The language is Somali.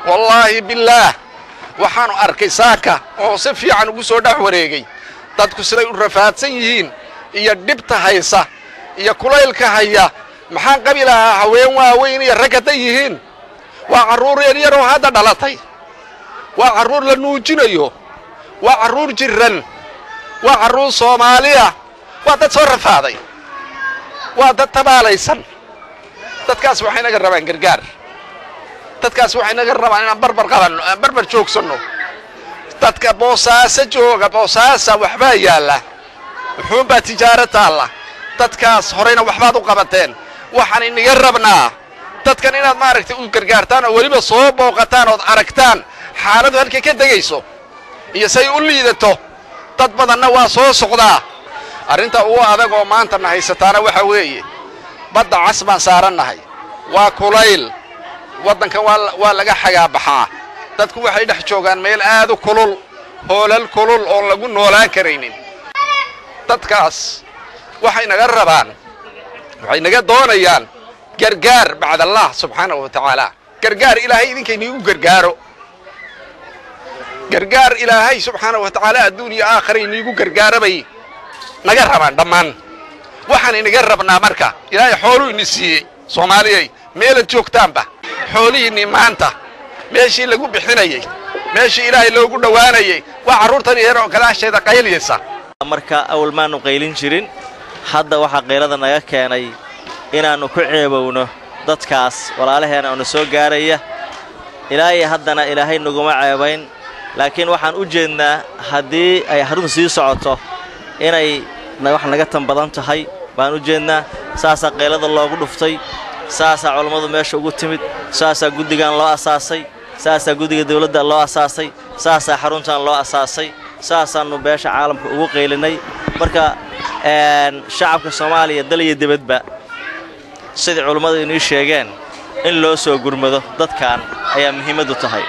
والله بالله waxaan arkay saaka oo si fiican ugu soo dhax wareegay dadku siday u rafaadsan yihiin iyo dhibta haysa iyo kulaylka haya maxaan qabilaha haween waaweyn iyo ragada yihiin waa caruur yar oo hadda dhalatay waa caruur la nuujinayo waa caruur jiran waa caruur Soomaaliya waa dad soo rafaaday waa dad tabaalaysan dadkaas waxay naga rabaan gargaar dadkaas waxay naga rabaan inaan barbar joogsano dadka Boosaaso jooga Boosaaso waxba yaala wuxuu baa tijaarada Allah dadkaas horeyna waxbaad u qabateen waxaan inaga rabnaa dadkan inaad ma aragtay u gargaartaan oo waliba soo booqataan oo aragtaan xaaladu halkay ka dagayso iyo say u liidato dad badanna waa soo socdaa arinta uu adag oo maanta nahaysataana waxa weeye badda casban saaranahay waa kulayl wadanka waa laga xagaa baxaa dadku waxay dhex joogaan meel aad u kulul hoolal kulul oo lagu noolaan kareynin dadkaas waxay naga rabaan waxay naga doonayaan gargaar bacda Allah subhanahu wa ta'ala gargaar ilaahay idinkayni u gargaaro gargaar ilaahay subhanahu wa ta'ala adduunyo aakhirayni ugu gargaarabay naga rabaan dhamaan waxaan inaga rabnaa marka ilaahay xoolo ina siiyay Soomaaliyay meel joogtaanba xoolihiini maanta meeshii lagu bixinayay meeshii ilaahay loogu dhawaanayay waa caruurtan yar oo galaasheeda qayliyaysa marka awal maanu qaylin jirin hadda waxa qaylada naga keenay inaanu ku ceebowno dadkaas walaalaheena oo soo gaaraya ilaahay haddana ilaahay naguma ceebayn laakiin waxaan u jeednaa hadii ay xaruntu sii socoto inay wax naga tan badan tahay baan u jeednaa saasa qaylada loogu dhuftay saasa culimadu meesha ugu timid saasa gudigan loo asaasay saasa gudiga dawladda loo asaasay saasa xaruntan loo asaasay saasaanu beesha caalamka ugu qaylinay marka shacabka Soomaaliya dal iyo dibadba sidii culimadu inay sheegeen in loo soo gurmado dadkan ayaa muhiimad u tahay